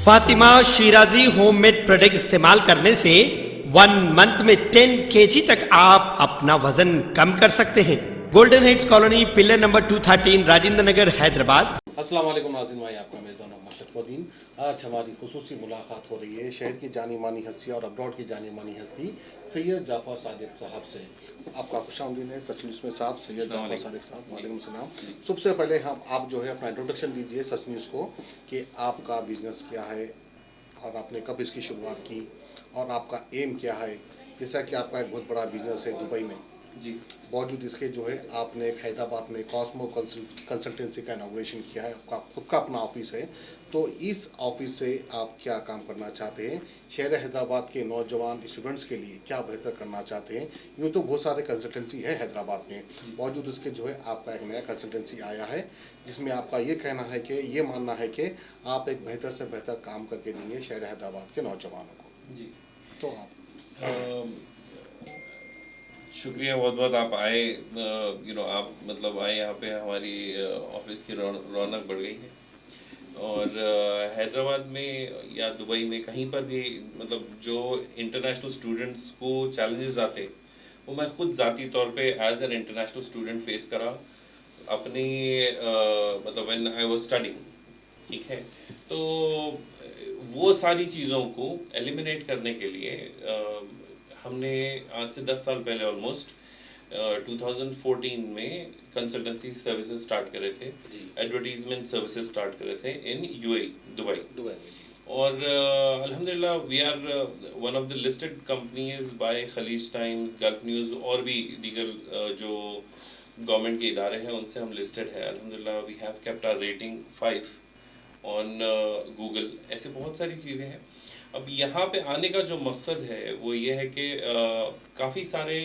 Fatima Shirazi homemade product इस्तेमाल करने से 1 मंथ में 10 kg तक आप अपना वजन कम कर सकते हैं। Golden heights colony, pillar number 213, Rajendra Nagar, Hyderabad. अस्सलाम वालेकुम नाज़रीन भाई, आपका मेज़बान मुशर्रफुद्दीन। आज हमारी खुसूसी मुलाकात हो रही है शहर की जानी मानी हस्ती और अब्रॉड की जानी मानी हस्ती सैयद जाफ़र सादिक साहब से। आपका खुशामदीद है सच न्यूज़ में साहब, सैयद जाफ़र सादिक साहब। वालेकुम सलाम। सबसे पहले आप जो है अपना इंट्रोडक्शन दीजिए सच न्यूज़ को कि आपका बिजनेस क्या है और आपने कब इसकी शुरुआत की और आपका एम क्या है। जैसा कि आपका एक बहुत बड़ा बिजनेस है दुबई में जी, बावजूद इसके जो है आपने एक हैदराबाद में कॉस्मो कंसल्टेंसी का इनॉग्रेशन किया है, आपका खुद का अपना ऑफिस है। तो इस ऑफिस से आप क्या काम करना चाहते हैं, शहर हैदराबाद के नौजवान स्टूडेंट्स के लिए क्या बेहतर करना चाहते हैं। यूँ तो बहुत सारे कंसल्टेंसी है हैदराबाद में, बावजूद इसके जो है आपका एक नया कंसल्टेंसी आया है जिसमें आपका ये कहना है कि ये मानना है कि आप एक बेहतर से बेहतर काम करके देंगे शहर हैदराबाद के नौजवानों को। जी। तो आप शुक्रिया बहुत बहुत, आप आए। आप मतलब आए यहाँ पे, हमारी ऑफिस की रौनक बढ़ गई है। और हैदराबाद में या दुबई में कहीं पर भी मतलब जो इंटरनेशनल स्टूडेंट्स को चैलेंजेस आते, वो मैं खुद ज़ाती तौर पे as an international student face करा अपनी मतलब व्हेन आई वाज स्टडिंग। ठीक है, तो वो सारी चीज़ों को एलिमिनेट करने के लिए हमने आज से 10 साल पहले ऑलमोस्ट 2014 में कंसल्टेंसी सर्विसेज स्टार्ट करे थे, एडवर्टीजमेंट सर्विसेज स्टार्ट करे थे इन यूएई, दुबई। और अल्हम्दुलिल्लाह we are one of the listed companies by Khaleej Times, Gulf News और भी दीगर जो गवर्नमेंट के इदारे हैं उनसे हम लिस्टेड है। अल्हम्दुलिल्लाह we have kept our rating 5 on Google. ऐसे बहुत सारी चीज़ें हैं। अब यहाँ पे आने का जो मकसद है वो ये है कि काफ़ी सारे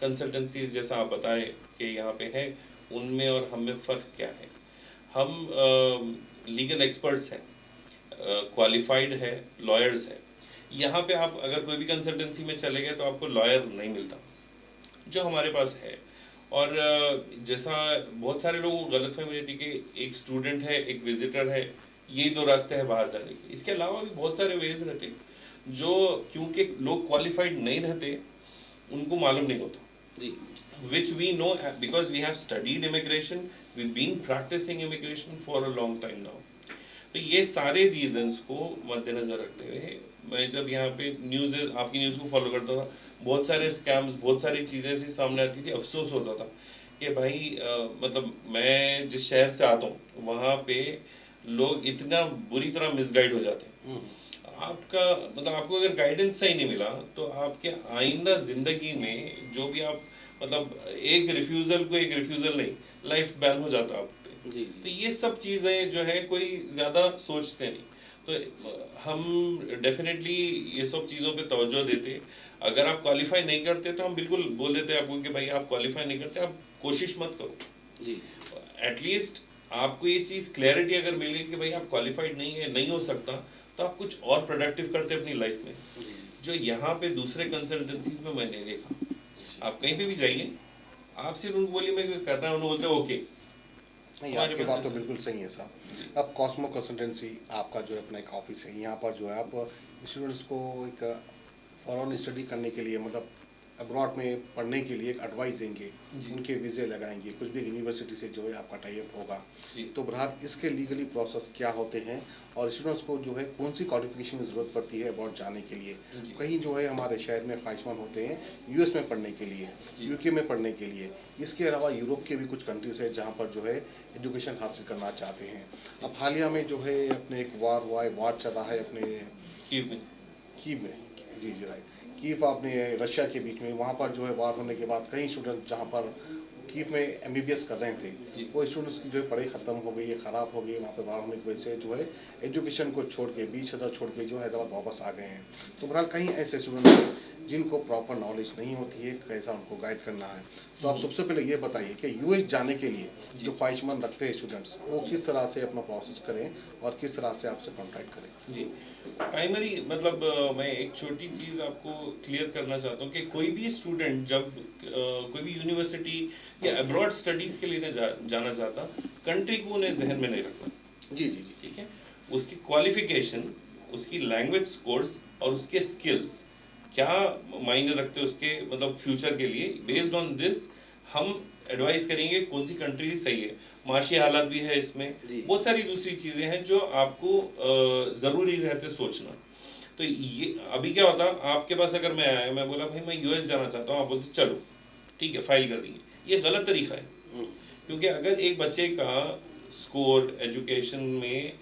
कंसल्टेंसीज जैसा आप बताएं कि यहाँ पे हैं, उनमें और हम में फ़र्क क्या है। हम लीगल एक्सपर्ट्स हैं, क्वालिफाइड है, लॉयर्स हैं। यहाँ पे आप अगर कोई भी कंसल्टेंसी में चले गए तो आपको लॉयर नहीं मिलता जो हमारे पास है। और जैसा बहुत सारे लोगों को गलतफहमी रहती कि एक स्टूडेंट है, एक विजिटर है, ये दो रास्ते हैं बाहर जाने के। इसके अलावा भी बहुत सारे वेज रहते जो क्योंकि लोग क्वालिफाइड नहीं रहते उनको मालूम नहीं होता, जी, which we know because we have studied immigration, we've been practicing immigration for a long time now। तो ये सारे रीजंस को मद्देनजर रखते हुए मैं जब यहाँ पे आपकी न्यूज़ को फॉलो करता था, बहुत सारे स्कैम्स, बहुत सारी चीज़ें ऐसी सामने आती थी। अफसोस होता था कि भाई मतलब मैं जिस शहर से आता हूँ वहाँ पे लोग इतना बुरी तरह मिसगाइड हो जाते हैं। आपका मतलब आपको अगर गाइडेंस सही नहीं मिला तो आपके आइंदा ज़िंदगी में जो भी आप मतलब एक रिफ्यूज़ल नहीं, लाइफ बैन हो जाता आप पे। जी, तो ये सब चीज़ें जो है कोई ज़्यादा सोचते नहीं। तो हम डेफिनेटली ये सब चीज़ों पे तवज्जो देते। अगर आप क्वालिफाई नहीं करते तो हम बिल्कुल बोल देते आपको कि भाई आप क्वालिफाई नहीं करते, आप कोशिश मत करो। जी, एटलीस्ट आपको ये चीज़ क्लैरिटी अगर मिल गई कि भाई आप क्वालिफाइड नहीं है, नहीं हो सकता, तो आप कुछ और प्रोडक्टिव करते अपनी लाइफ में, जो यहाँ पे दूसरे कंसल्टेंसीज में मैंने देखा। आप कहीं पे भी जाइए, आप सिर्फ उनको बोलिए मैं कर रहा हूँ, उन्होंने बोलते हैं ओके। नहीं, आपकी बात तो बिल्कुल सही है साहब। अब कॉस्मो कंसल्टेंसी आपका जो है अपना एक ऑफिस है, यहाँ पर जो है आप स्टूडेंट्स को एक फॉरेन स्टडी करने के लिए मतलब अब्रॉड में पढ़ने के लिए एक एडवाइस देंगे, उनके वीज़े लगाएंगे, कुछ भी यूनिवर्सिटी से जो है आपका टाई अप होगा। तो बहरहाल इसके लीगली प्रोसेस क्या होते हैं और स्टूडेंट्स को जो है कौन सी क्वालिफिकेशन की ज़रूरत पड़ती है अब्रॉड जाने के लिए। कहीं जो है हमारे शहर में ख्वाहिशमंद होते हैं यूएस में पढ़ने के लिए, यूके में पढ़ने के लिए। इसके अलावा यूरोप के भी कुछ कंट्रीज़ है जहाँ पर जो है एजुकेशन हासिल करना चाहते हैं। अब हालिया में जो है अपने एक वार चल रहा है अपने कीव में, जी जी राइट, कीव अपने रशिया के बीच में। वहाँ पर जो है वार होने के बाद कई स्टूडेंट जहाँ पर कीव में एमबीबीएस कर रहे थे, वो स्टूडेंट्स की जो है पढ़ाई ख़त्म हो गई है, ख़राब हो गई है। वहाँ पे वार होने की वजह से जो है एजुकेशन को छोड़ के 20,000 छोड़ के जो हैदराबाद वापस आ गए हैं। तो बहरहाल कहीं ऐसे स्टूडेंट हैं जिनको प्रॉपर नॉलेज नहीं होती है कैसा उनको गाइड करना है। तो आप सबसे पहले ये बताइए कि यूएस जाने के लिए जो ख्वाहिशमंद रखते हैं स्टूडेंट्स, वो किस तरह से अपना प्रोसेस करें और किस तरह से आपसे कॉन्टैक्ट करें। जी, प्राइमरी मतलब मैं एक छोटी चीज़ आपको क्लियर करना चाहता हूँ कि कोई भी स्टूडेंट जब कोई भी यूनिवर्सिटी या अब्रॉड स्टडीज़ के लिए जाना चाहता, कंट्री को उन्हें जहन में नहीं रखना। जी जी जी, ठीक है, उसकी क्वालिफिकेशन उसकी लैंग्वेज कोर्स और उसके स्किल्स क्या मायने रखते हैं उसके मतलब फ्यूचर के लिए। बेस्ड ऑन दिस हम एडवाइस करेंगे कौन सी कंट्री सही है। माशी हालात भी है इसमें, जी। बहुत सारी दूसरी चीज़ें हैं जो आपको ज़रूरी रहते सोचना। तो ये अभी क्या होता, आपके पास अगर मैं आया, मैं बोला भाई मैं यूएस जाना चाहता हूँ, आप बोलते चलो ठीक है फाइल कर देंगे, ये गलत तरीका है। क्योंकि अगर एक बच्चे का स्कोर एजुकेशन में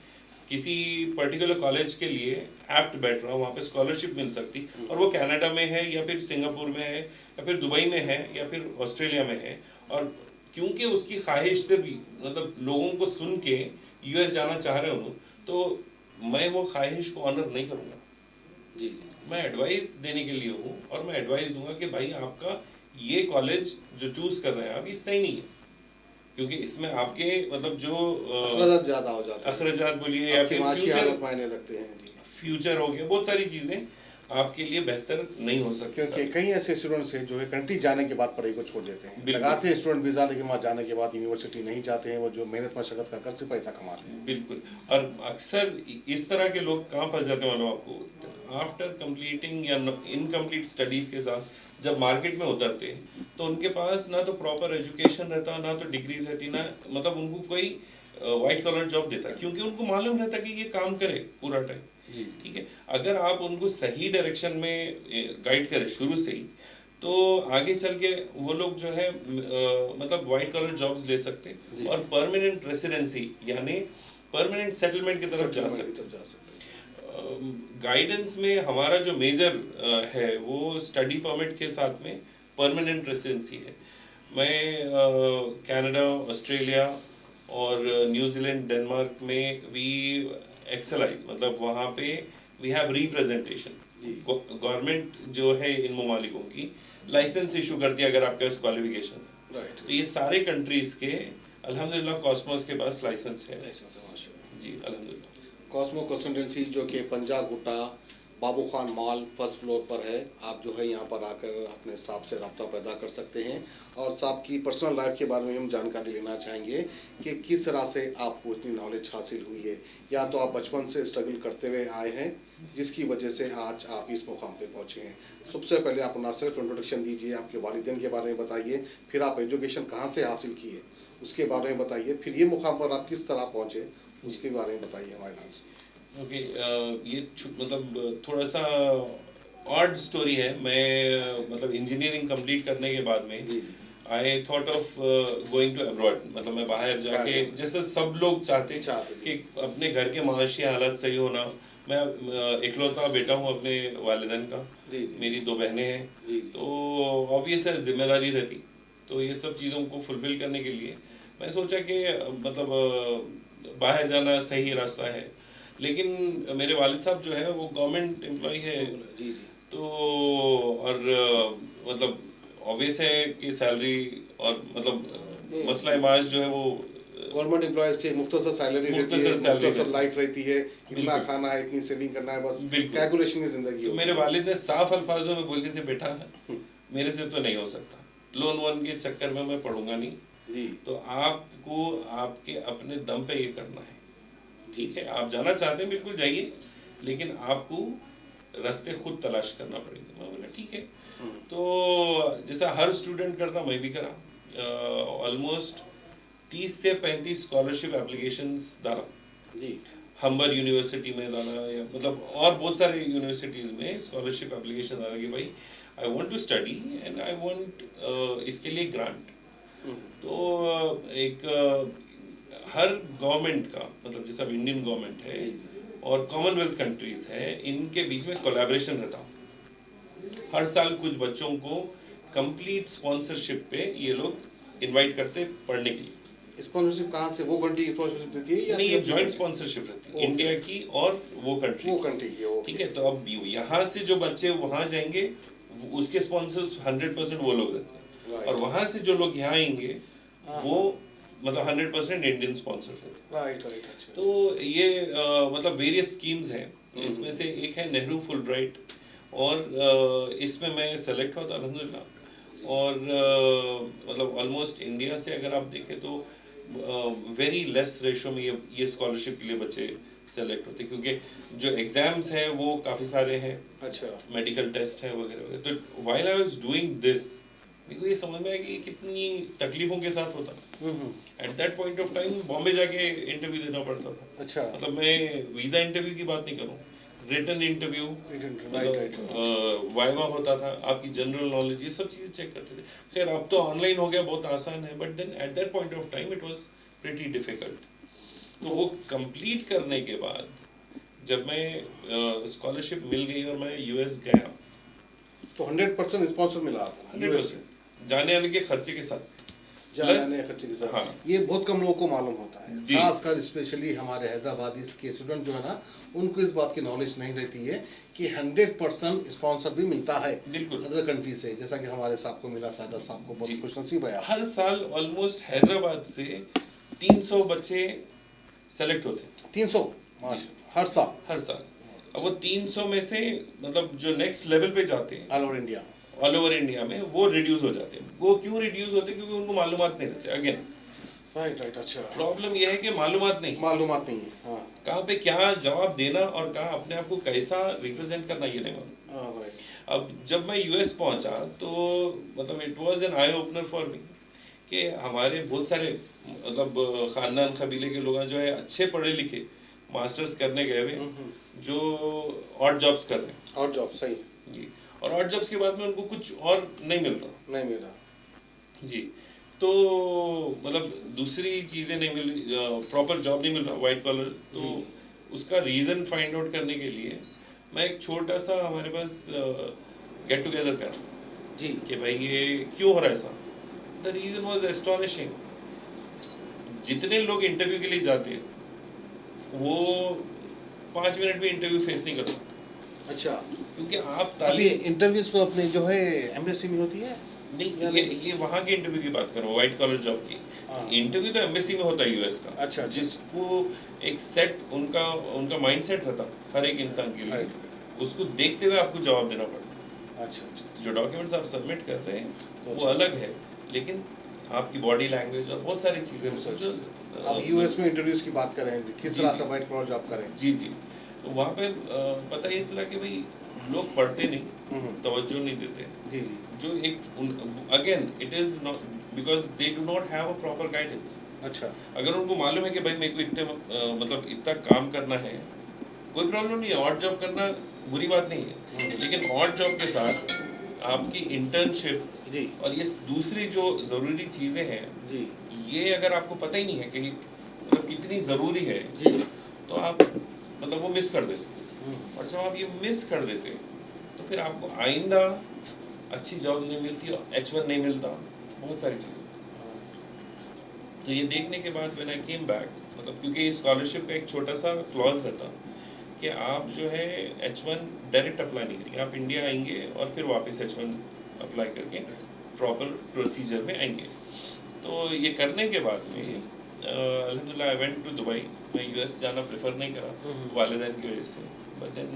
किसी पर्टिकुलर कॉलेज के लिए एप्ट बैठ रहा, वहाँ पे स्कॉलरशिप मिल सकती, और वो कनाडा में है या फिर सिंगापुर में है या फिर दुबई में है या फिर ऑस्ट्रेलिया में है, और क्योंकि उसकी ख्वाहिश से भी मतलब लोगों को सुन के यूएस जाना चाह रहे हो, तो मैं वो ख्वाहिश को ऑनर नहीं करूँगा। जी जी। मैं एडवाइस देने के लिए हूँ, और मैं एडवाइस दूंगा कि भाई आपका ये कॉलेज जो चूज कर रहे हैं आप, ये सही नहीं है, क्योंकि इसमें आपके मतलब जो अखराजात ज़्यादा हो जाते हैं, अखराजात बोलिए या आपकी फिर माशी फ्यूचर हालत मायने रखते हैं। जी। फ्यूचर हो गया, बहुत सारी चीजें आपके लिए बेहतर नहीं हो सकती। क्योंकि कई ऐसे स्टूडेंट्स हैं जो है कंट्री जाने के बाद पढ़ाई को छोड़ देते हैं, बिल्कुल। लगाते हैं स्टूडेंट वीज़ा, लेकिन वहाँ जाने के बाद यूनिवर्सिटी नहीं जाते हैं, वो जो मेहनत मशक्कत कर सिर्फ पैसा कमाते हैं। बिल्कुल, और अक्सर इस तरह के लोग कहाँ फंस जाते हैं मालूम आपको, आफ्टर कंप्लीटिंग या इनकम्प्लीट स्टडीज के साथ जब मार्केट में उतरते हैं, तो उनके पास ना तो प्रॉपर एजुकेशन रहता, ना तो डिग्री रहती, ना मतलब उनको कोई वाइट कॉलर जॉब देता, क्योंकि उनको मालूम रहता कि ये काम करे पूरा टाइम। जी। ठीक है, अगर आप उनको सही डायरेक्शन में गाइड करें शुरू से ही, तो आगे चल के वो लोग जो है मतलब वाइट कॉलर जॉब्स ले सकते हैं और परमानेंट रेसिडेंसी यानी परमानेंट सेटलमेंट की तरफ जा सकते। गाइडेंस में हमारा जो मेजर है वो स्टडी परमिट के साथ में परमानेंट रेसिडेंसी है। मैं कनाडा, ऑस्ट्रेलिया और न्यूजीलैंड, डेनमार्क में वी एक्सलाइज, मतलब वहाँ पे वी हैव रिप्रेजेंटेशन। गवर्नमेंट जो है इन ममालिकों की लाइसेंस इशू करती है अगर आपके पास क्वालिफिकेशन है। राइट। तो ये सारे कंट्रीज के अल्हम्दुलिल्लाह कॉस्मोस के पास लाइसेंस है। जी अल्हम्दुलिल्लाह। कॉस्मो कंसल्टेंसी जो कि पंजाब गुट्टा बाबू खान मॉल फर्स्ट फ्लोर पर है, आप जो है यहाँ पर आकर अपने साहब से रब्ता पैदा कर सकते हैं, और साहब की पर्सनल लाइफ के बारे में हम जानकारी लेना चाहेंगे कि किस तरह से आपको इतनी नॉलेज हासिल हुई है, या तो आप बचपन से स्ट्रगल करते हुए आए हैं जिसकी वजह से आज आप इस मुकाम पे पहुँचे हैं। सबसे पहले आप अपना सेल्फ इंट्रोडक्शन दीजिए, आपके वालिदैन के बारे में बताइए, फिर आप एजुकेशन कहाँ से हासिल किए उसके बारे में बताइए, फिर ये मुकाम पर आप किस तरह पहुँचे उसके बारे में बताइए हमारे नाज़रीन। ओके, ये मतलब थोड़ा सा ऑड स्टोरी है। मैं मतलब इंजीनियरिंग कंप्लीट करने के बाद में I thought of going to abroad, मतलब मैं बाहर जाके जैसे सब लोग चाहते कि अपने घर के माशी हालात सही होना। मैं इकलौता बेटा हूँ अपने वालिदैन का, मेरी 2 बहनें हैं, तो ऑब्वियस है जिम्मेदारी रहती, तो ये सब चीज़ों को फुलफिल करने के लिए मैं सोचा कि मतलब बाहर जाना सही रास्ता है। लेकिन मेरे वालिद साहब जो है वो गवर्नमेंट एम्प्लॉय है, तो और मतलब ऑब्वियस है कि सैलरी और मतलब मसला माश जो है वो गवर्नमेंट एम्प्लॉयज की मुख्तसर सैलरी रहती है, मुख्तसर लाइफ रहती है, इतना खाना है, इतनी सेविंग करना है, बस कैलकुलेशन की जिंदगी है। तो मेरे वालिद ने साफ अल्फाजों में बोल दिए थे, बेटा मेरे से तो नहीं हो सकता, लोन वोन के चक्कर में मैं पढ़ूंगा नहीं, तो आपको आपके अपने दम पे ये करना है। ठीक है, आप जाना चाहते हैं बिल्कुल जाइए, लेकिन आपको रास्ते खुद तलाश करना पड़ेगा। मैं बोला ठीक है, तो जैसा हर स्टूडेंट करता मैं भी करा, ऑलमोस्ट 30 से 35 स्कॉलरशिप एप्लीकेशंस डाला। हम्बर यूनिवर्सिटी में डाला, या मतलब और बहुत सारे यूनिवर्सिटीज़ में स्कॉलरशिप एप्लीकेशन डाला कि भाई I want to study and I want इसके लिए ग्रांट। तो एक हर गवर्नमेंट का मतलब जैसा इंडियन गवर्नमेंट है और कॉमनवेल्थ कंट्रीज है, इनके बीच में कोलैबोरेशन रहता। हर साल कुछ बच्चों को कंप्लीट स्पॉन्सरशिप पे ये लोग इनवाइट करते पढ़ने के लिए। स्पॉन्सरशिप कहाँ से, वो कंट्री की स्पॉन्सरशिप देती है या नहीं, ये जॉइंट स्पॉन्सरशिप रहती है, इंडिया की और वो कंट्री की। ठीक है, तो अब यहाँ से जो बच्चे वहाँ जाएंगे उसके स्पॉन्सर्स 100% वो लोग रहते हैं, और वहाँ से जो लोग यहाँ आएंगे वो मतलब 100% इंडियन स्पॉन्सर है। राइट। तो ये मतलब वेरियस स्कीम्स हैं, इसमें से एक है नेहरू फुल ब्राइट, और इसमें मैं सेलेक्ट हुआ था अल्हम्दुलिल्लाह। और मतलब ऑलमोस्ट इंडिया से अगर आप देखें तो वेरी लेस रेशो में ये स्कॉलरशिप के लिए बच्चे सेलेक्ट होते, क्योंकि जो एग्जाम्स हैं वो काफ़ी सारे हैं, अच्छा मेडिकल टेस्ट है वगैरह वगैरह। तो while I was doing this मेरे को ये समझ में आया कि ये कितनी तकलीफों के साथ होता। Eight that point of time Bombay जाके इंटरव्यू देना पड़ता था। अच्छा मतलब मैं वीज़ा इंटरव्यू की बात नहीं करूँ, रिटन इंटरव्यू, राइट वाइवा होता था, आपकी जनरल नॉलेज, ये सब चीज़ें चेक करते थे। खैर अब तो ऑनलाइन हो गया, बहुत आसान है, but then at that point of time it was pretty difficult. तो वो कंप्लीट करने के बाद जब मैं स्कॉलरशिप मिल गई और मैं यूएस गया, तो 100% स्पॉन्सर मिला आपको US से 100% जाने आने के खर्चे के साथ। जाने खर्चे के साथ। हाँ। ये बहुत कम लोगों को मालूम होता है, जी। खासकर स्पेशली हमारे हैदराबादी के स्टूडेंट जो है ना, उनको इस बात की नॉलेज नहीं रहती है कि 100% स्पॉन्सर भी मिलता है बिल्कुल। अदर कंट्री से, जैसा कि हमारे साहब को मिला, सादा साहब को जी। बहुत खुशनसीब है आप। हर साल ऑलमोस्ट हैदराबाद से 300 बच्चे सेलेक्ट होते हैं 300 माशाल्लाह, हर साल हर साल। अब वो 300 में से मतलब जो नेक्स्ट लेवल पे जाते हैं all over India. All over India में, वो रिड्यूस हो जाते हैं। वो क्यों रिड्यूस होते हैं? क्योंकि उनको मालूमात नहीं रहते। अगेन राइट अच्छा, प्रॉब्लम ये है कि मालूमात नहीं, मालूमात नहीं है। हाँ कहाँ पे क्या जवाब देना और कहाँ अपने आप को कैसा रिप्रेजेंट करना, ये नहीं मालूम। हाँ राइट। अब जब मैं यूएस पहुंचा तो मतलब it was an eye opener for me कि हमारे बहुत सारे मतलब खानदान कबीले के लोग जो है अच्छे पढ़े लिखे मास्टर्स करने गए हुए, जो ऑड जॉब्स कर रहे हैं। और जॉब सही जी, और ऑड जॉब्स के बाद में उनको कुछ और नहीं मिल रहा। नहीं मिला जी, तो मतलब दूसरी चीज़ें नहीं मिल, प्रॉपर जॉब नहीं मिल रहा, वाइट कॉलर। तो जी। उसका रीज़न फाइंड आउट करने के लिए मैं एक छोटा सा हमारे पास गेट टुगेदर कर जी कि भाई ये क्यों हो रहा है ऐसा। The reason was astonishing. जितने लोग इंटरव्यू के लिए जाते हैं वो 5 मिनट में इंटरव्यू फेस नहीं कर सकते, अच्छा। क्योंकि आप अभी तालीम इंटरव्यूज तो अपने जो है एम्बेसी में होती है। नहीं, ये वहाँ के इंटरव्यू की बात करो, वाइट कॉलर जॉब की। हाँ। इंटरव्यू तो एम्बेसी में होता है यूएस का। अच्छा। जिसको एक सेट उनका माइंड सेट रहता हर एक इंसान के लिए, राइट। उसको देखते हुए आपको जवाब देना पड़ता अच्छा अच्छा। है। जो डॉक्यूमेंट्स आप सबमिट कर रहे हैं तो वो अच्छा। अलग है, लेकिन आपकी बॉडी लैंग्वेज और बहुत सारी चीज़ें जो आप यूएस में इंटरव्यूज की बात करें, किस जी, तरह जी। से वाइट कॉलर जॉब करें। जी जी, तो वहाँ पे पता ये चला कि भाई लोग पढ़ते नहीं, तवज्जो नहीं देते। जी जी जो एक again it is not because they do not have a proper guidance. अच्छा। अगर उनको मालूम है कि भाई मेरे को इतने मतलब इतना काम करना है, कोई प्रॉब्लम नहीं है, ऑड जॉब करना बुरी बात नहीं है, लेकिन ऑड जॉब के साथ आपकी इंटर्नशिप जी और ये दूसरी जो ज़रूरी चीज़ें हैं, जी ये अगर आपको पता ही नहीं है कि मतलब कितनी ज़रूरी है, जी तो आप मतलब वो मिस कर देते। और जब आप ये मिस कर देते तो फिर आपको आइंदा अच्छी जॉब्स नहीं मिलती और H1 नहीं मिलता, बहुत सारी चीज़ें। तो ये देखने के बाद व्हेन आई केम बैक, मतलब क्योंकि स्कॉलरशिप का एक छोटा सा क्लॉज रहता कि आप जो है H1 डायरेक्ट अप्लाई नहीं करेंगे, आप इंडिया आएंगे और फिर वापस H1 अप्लाई करके प्रॉपर प्रोसीजर में आएंगे। तो ये करने के बाद में अल्हम्दुलिल्लाह आई वेंट टू दुबई। मैं यूएस जाना प्रेफर नहीं करा वालिदैन की वजह से, बट देन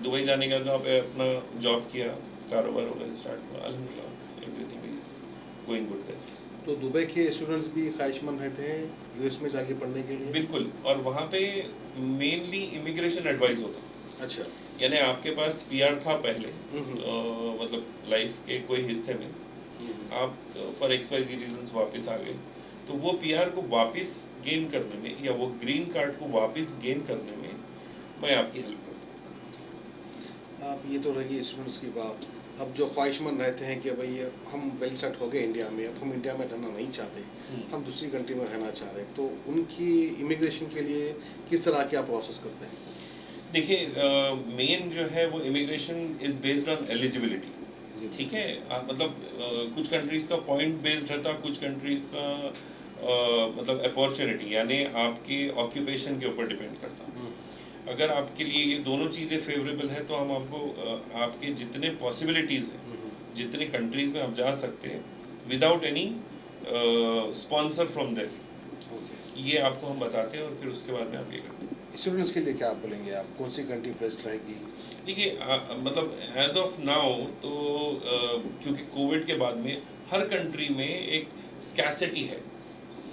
दुबई जाने के बाद वहाँ पे अपना जॉब किया, कारोबार वगैरह स्टार्ट हुआ, अल्हम्दुलिल्लाह everything is going good there. तो दुबई के स्टूडेंट्स भी ख्वाहिशमंद रहते हैं यूएस में जाके पढ़ने के लिए। बिल्कुल, और वहाँ पे मेनली इमिग्रेशन एडवाइस होता। अच्छा। यानी आपके पास पीआर था पहले, मतलब लाइफ के कोई हिस्से में आप फॉर XYZ रीजंस वापस आ गए, तो वो पीआर को वापस गेन करने में या वो ग्रीन कार्ड को वापस गेन करने में मैं आपकी हेल्प करूँगा। आप ये तो रही स्टूडेंट्स की बात। अब जो ख्वाहिशमंद रहते हैं कि भाई हम वेल सेट हो गए इंडिया में, अब हम इंडिया में रहना नहीं चाहते, हम दूसरी कंट्री में रहना चाह रहे हैं, तो उनकी इमिग्रेशन के लिए किस तरह के आप प्रोसेस करते हैं? देखिए, मेन जो है वो immigration is based on eligibility. ठीक है, मतलब कुछ कंट्रीज़ का पॉइंट बेस्ड रहता, कुछ कंट्रीज़ का मतलब अपॉर्चुनिटी यानी आपके ऑक्यूपेशन के ऊपर डिपेंड करता। अगर आपके लिए ये दोनों चीज़ें फेवरेबल है तो हम आपको आपके जितने पॉसिबिलिटीज़ हैं, जितने कंट्रीज़ में आप जा सकते हैं without any sponsor from there, ये आपको हम बताते हैं और फिर उसके बाद में आप ये करते हैं। स्टूडेंट्स के लिए क्या आप बोलेंगे, आप कौन सी कंट्री बेस्ट रहेगी? देखिए, मतलब एज ऑफ नाउ तो क्योंकि कोविड के बाद में हर कंट्री में एक स्कैसिटी है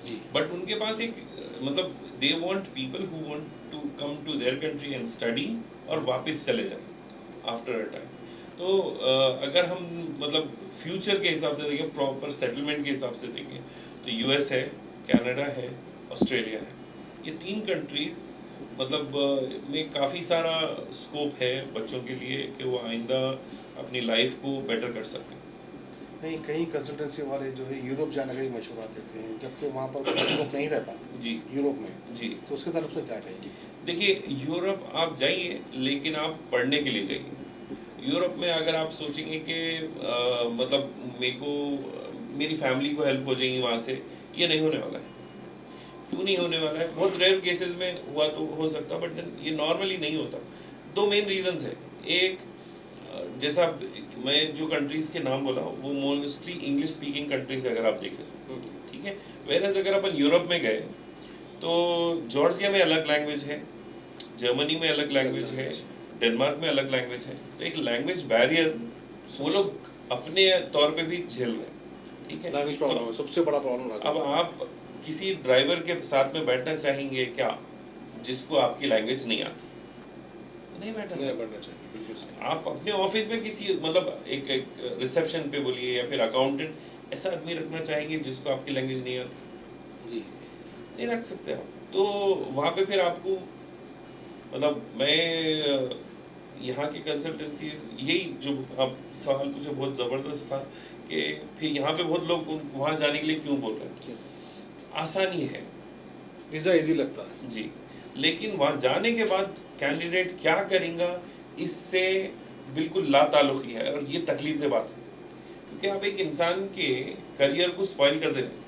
जी। बट उनके पास एक मतलब they want people who want to come to their country and study और वापस चले जाएं आफ्टर अ टाइम। तो अगर हम मतलब फ्यूचर के हिसाब से देखें, प्रॉपर सेटलमेंट के हिसाब से देखें, तो यूएस है, कनाडा है, ऑस्ट्रेलिया है, ये 3 कंट्रीज़ मतलब में काफ़ी सारा स्कोप है बच्चों के लिए कि वो आइंदा अपनी लाइफ को बेटर कर सकते हैं। नहीं, कई कंसल्टेंसी वाले जो है यूरोप जाने का ही मशवरा देते हैं, जबकि वहाँ पर कोई स्कोप नहीं रहता जी यूरोप में। जी, तो उसके तरफ से क्या कहेंगे? देखिए यूरोप आप जाइए, लेकिन आप पढ़ने के लिए जाइए। यूरोप में अगर आप सोचेंगे कि मतलब मेरे को मेरी फैमिली को हेल्प हो जाएगी वहाँ से, ये नहीं होने वाला है। क्यों नहीं होने वाला है? बहुत रेयर केसेस में हुआ तो हो सकता, बट देन ये नॉर्मली नहीं होता। 2 मेन रीजंस है। एक, जैसा मैं जो कंट्रीज के नाम बोला वो मोस्टली इंग्लिश स्पीकिंग कंट्रीज अगर आप देखें तो, ठीक है। वेरएज अगर अपन यूरोप में गए तो जॉर्जिया में अलग लैंग्वेज है, जर्मनी में अलग लैंग्वेज है, डेनमार्क में अलग लैंग्वेज है। तो एक लैंग्वेज बैरियर वो लोग अपने तौर पे भी झेल रहे हैं, ठीक है। लैंग्वेज प्रॉब्लम है, सबसे बड़ा प्रॉब्लम। अब आप किसी ड्राइवर के साथ में बैठना चाहेंगे क्या जिसको आपकी लैंग्वेज नहीं आती? नहीं बैठना चाहिए, बिल्कुल सही। आप अपने ऑफिस में किसी मतलब एक रिसेप्शन पे बोलिए या फिर अकाउंटेंट ऐसा आदमी रखना चाहेंगे जिसको आपकी लैंग्वेज नहीं आती? जी, नहीं रख सकते आप। तो वहाँ पे फिर आपको मतलब मैं यहाँ की कंसल्टेंसीज यही जो आप सवाल पूछे बहुत ज़बरदस्त था कि फिर यहाँ पे बहुत लोग वहाँ जाने के लिए क्यों बोल रहे हैं? आसानी है, वीज़ा इजी लगता है जी, लेकिन वहाँ जाने के बाद कैंडिडेट क्या करेगा इससे बिल्कुल लाताल्लुक़ है। और ये तकलीफ से बात है, क्योंकि आप एक इंसान के करियर को स्पॉइल कर दे रहे हैं।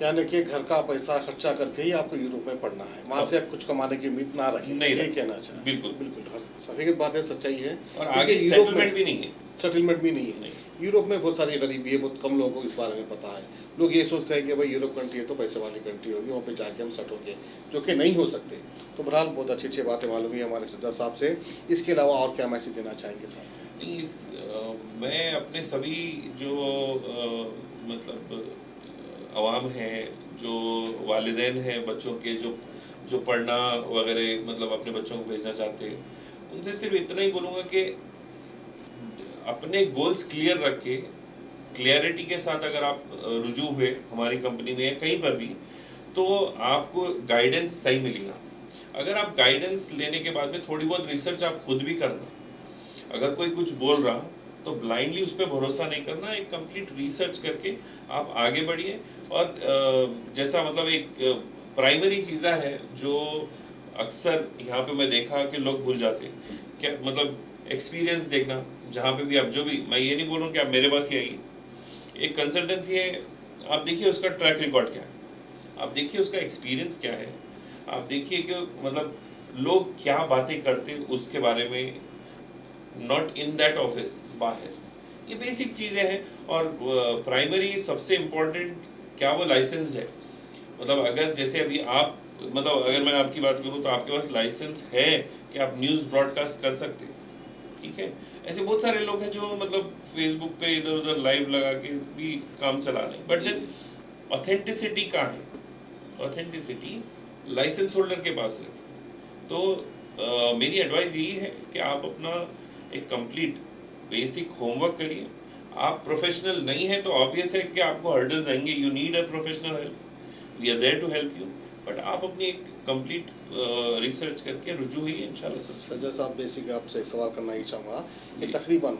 यानी कि घर का पैसा खर्चा करके ही आपको यूरोप में पढ़ना है, वहाँ से आप कुछ कमाने की उम्मीद ना रखें, ये कहना चाहिए। बिल्कुल बिल्कुल हकीकत बात है, सच्चाई है। और आगे सेटलमेंट भी नहीं है, सेटलमेंट भी नहीं है। यूरोप में बहुत सारी गरीबी है, बहुत कम लोगों को इस बारे में पता है। लोग ये सोचते हैं कि भाई यूरोप कंट्री है तो पैसे वाली कंट्री होगी, वहाँ पे जाके हम सेट होंगे, जो कि नहीं हो सकते। तो बहरहाल बहुत अच्छी अच्छी बातें मालूम हुई हमारे सज्जा साहब से। इसके अलावा और क्या मैसेज देना चाहेंगे साहब? मैं अपने सभी जो मतलब अवाम है, जो वालिदैन हैं बच्चों के, जो पढ़ना वगैरह मतलब अपने बच्चों को भेजना चाहते हैं, उनसे सिर्फ इतना ही बोलूँगा कि अपने गोल्स क्लियर रख के क्लियरिटी के साथ अगर आप रुजू हुए हमारी कंपनी में या कहीं पर भी, तो आपको गाइडेंस सही मिलेगा। अगर आप गाइडेंस लेने के बाद में थोड़ी बहुत रिसर्च आप खुद भी करना। अगर कोई कुछ बोल रहा तो ब्लाइंडली उस पर भरोसा नहीं करना, एक कंप्लीट रिसर्च करके आप आगे बढ़िए। और जैसा मतलब एक प्राइमरी चीज़ा है जो अक्सर यहाँ पे मैं देखा कि लोग भूल जाते हैं, क्या मतलब एक्सपीरियंस देखना। जहाँ पे भी आप जो भी, मैं ये नहीं बोल रहा हूँ कि आप मेरे पास ही आइए, एक कंसल्टेंसी है, आप देखिए उसका ट्रैक रिकॉर्ड क्या है, आप देखिए उसका एक्सपीरियंस क्या है, आप देखिए कि मतलब लोग क्या बातें करते हैं उसके बारे में, नॉट इन दैट ऑफिस, बाहर। ये बेसिक चीज़ें हैं। और प्राइमरी सबसे इम्पोर्टेंट क्या वो लाइसेंस्ड है। मतलब अगर जैसे अभी आप मतलब अगर मैं आपकी बात करूँ तो आपके पास लाइसेंस है कि आप न्यूज़ ब्रॉडकास्ट कर सकते हैं, ठीक है। ऐसे बहुत सारे लोग हैं जो मतलब फेसबुक पे इधर उधर लाइव लगा के भी काम चला रहे हैं, बट देन ऑथेंटिसिटी कहाँ है? ऑथेंटिसिटी लाइसेंस होल्डर के पास है। तो मेरी एडवाइस यही है कि आप अपना एक कंप्लीट बेसिक होमवर्क करिए। आप प्रोफेशनल नहीं है तो ऑब्वियस है कि आपको हर्डल्स आएंगे, you need a professional help, we are there to help you, but आप अपनी एक कंप्लीट रिसर्च करके रुजू हुई इंशाल्लाह। सज्जा साहब, बेसिक आपसे एक सवाल करना ही चाहूँगा कि तकरीबन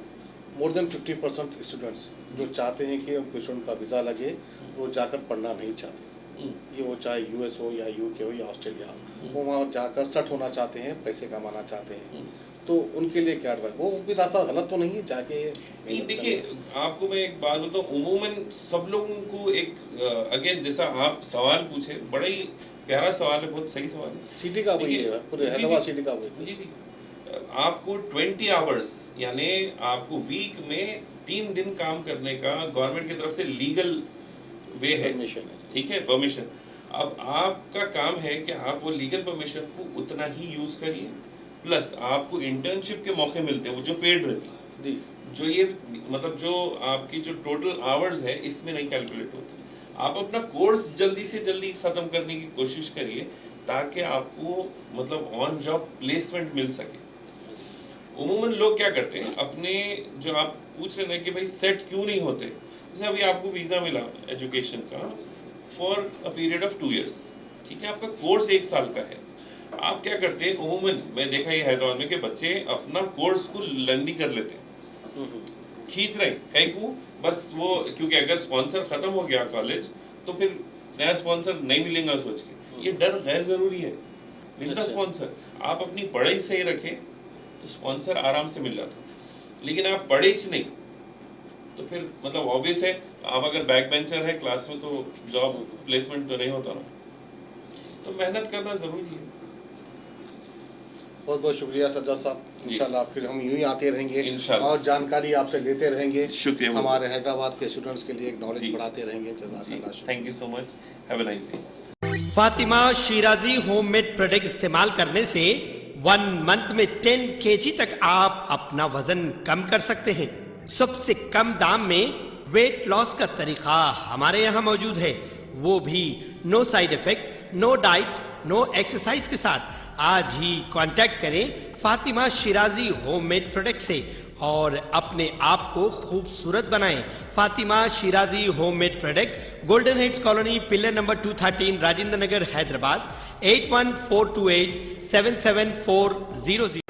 मोर देन 50% स्टूडेंट्स जो चाहते हैं कि उनको स्टूडेंट का वीज़ा लगे, वो जाकर पढ़ना नहीं चाहते। ये वो चाहे यूएस हो या यूके हो या ऑस्ट्रेलिया हो, वो वहाँ जाकर सेट होना चाहते हैं, पैसे कमाना चाहते हैं। तो उनके लिए क्या एडवाइस? वो भी रास्ता गलत तो नहीं है जाके? नहीं, देखिए आपको मैं एक बात बताऊँ, उमूमन सब लोगों को एक अगेन जैसा आप सवाल पूछे, बड़ा ही प्यारा सवाल है, बहुत सही सवाल है। सिटी का वही है, पूरे हैदराबाद सिटी का वही। जी जी, आपको 20 आवर्स यानी आपको वीक में 3 दिन काम करने का गवर्नमेंट की तरफ से लीगल वे है, ठीक है, परमिशन। अब आपका काम है कि आप वो लीगल परमिशन को उतना ही यूज करिए, प्लस आपको इंटर्नशिप के मौके मिलते हैं वो जो पेड रहती है, जो ये मतलब जो आपकी जो टोटल आवर्स है इसमें नहीं कैलकुलेट होती। आप अपना कोर्स जल्दी से जल्दी ख़त्म करने की कोशिश करिए ताकि आपको मतलब ऑन जॉब प्लेसमेंट मिल सके। उमूमन लोग क्या करते हैं, अपने जो आप पूछ रहे हैं कि भाई सेट क्यों नहीं होते, जैसे अभी आपको वीज़ा मिला एजुकेशन का for a period of 2 years, ठीक है, आपका कोर्स 1 साल का है। आप क्या करते हैं, उमूमन मैं देखा ये हैदराबाद में कि बच्चे अपना कोर्स को लंबी कर लेते हैं, खींच रहे हैं कहीं को, बस वो क्योंकि अगर स्पॉन्सर खत्म हो गया कॉलेज तो फिर नया स्पॉन्सर नहीं मिलेगा सोच के। ये डर गैर जरूरी है, मिलता स्पॉन्सर। आप अपनी पढ़ाई सही रखें तो स्पॉन्सर आराम से मिल जाता, लेकिन आप पढ़े ही नहीं तो फिर मतलब ऑब्वियस है, आप अगर बैक बेंचर है क्लास में तो जॉब प्लेसमेंट तो नहीं होता ना, तो मेहनत करना जरूरी है। बहुत बहुत शुक्रिया सज्जाद साहब, इंशाल्लाह फिर हम यूं ही आते रहेंगे इंशाल्लाह। और जानकारी आपसे लेते रहेंगे। शुक्रिया, हमारे हैदराबाद के स्टूडेंट्स के लिए एक नॉलेज बढ़ाते रहेंगे। जज़ाकल्लाह। Thank you so much, have a nice day. Fatima Shirazi homemade product इस्तेमाल करने से 1 मंथ में 10 kg तक आप अपना वजन कम कर सकते हैं। सबसे कम दाम में वेट लॉस का तरीका हमारे यहाँ मौजूद है, वो भी no side effect, no diet, no exercise के साथ। आज ही कांटेक्ट करें फातिमा शिराजी होममेड प्रोडक्ट से और अपने आप को खूबसूरत बनाएं। Fatima Shirazi homemade product, golden heights colony, pillar number 213, Rajendra Nagar, Hyderabad 8142877400।